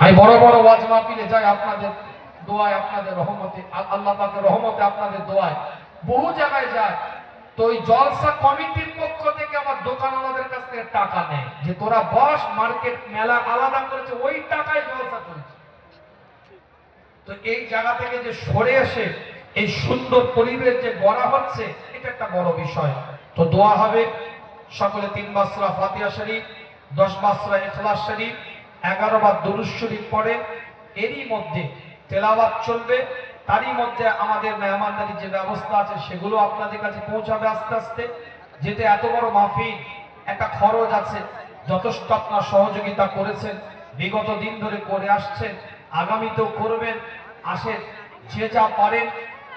আমি বড় বড় ওয়াজ মাহফিলে যাই আপনাদের দোয়ায়, আপনাদের রহমতে, আল্লাহ পাকের রহমতে, আপনাদের দোয়ায় বহু জায়গায় যায়। তো ওই জলসা কমিটির পক্ষ থেকে আমার দোকানওয়ালাদের কাছ থেকে টাকা নেয়, যে তোরা বস, মার্কেট মেলা আলাদা করেছে, ওই টাকায় জলসা চলছে। তো এই জায়গা থেকে যে সরে এসে এই সুন্দর পরিবেশ যে গড়া হচ্ছে, এটা একটা বড় বিষয়। তো দোয়া হবে সকলে 3 বার সূরা ফাতিহা শরীফ, 10 বার সূরা ইখলাস শরীফ, 11 বার দুরূদ শরীফ পড়ে। এরই মধ্যে তেলাওয়াত চলবে, তারই মধ্যে আমাদের মেহমানদারির যে ব্যবস্থা আছে সেগুলো আপনাদের কাছে পৌঁছাবে আস্তে আস্তে। যেতে এত বড় মাহফিল, একটা খরচ আছে, যথেষ্ট আপনার সহযোগিতা করেছেন, বিগত দিন ধরে করে আসছেন, আগামীতেও করবেন। আসেন, যে যা পারেন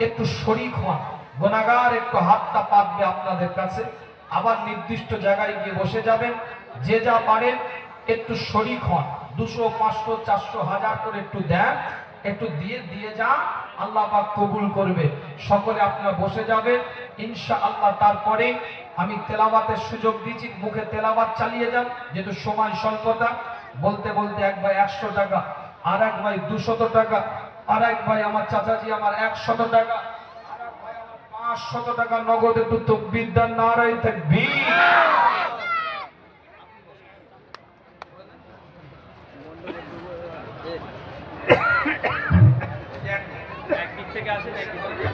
একটু শরীক হন, গুনাহগার একটু হাতটা পাতবে আপনাদের কাছে, আবার নির্দিষ্ট জায়গায় গিয়ে বসে যাবেন। যে যা পারেন একটু শরীক হন, 200, 500, 400, 1000 করে একটু দেন, একটু দিয়ে যান, আল্লাহ পাক কবুল করবে। সকলে আপনারা বসে যাবেন ইনশাআল্লাহ। তারপরে আমি তেলাওয়াতের সুযোগ দিচ্ছি, মুখে তেলাওয়াত চালিয়ে যান, যেহেতু সময় স্বল্পতা। বলতে বলতে এক ভাই 100 টাকা, আর এক ভাই 200 টাকা, আর এক ভাই আমার চাচাজি আমার 100 টাকা, আর এক ভাই আমার 500 টাকা নগদ। একটু তাকবীর দেন, নারায়ে তাকবীর। একদিক থেকে আসেন, একদিক থেকে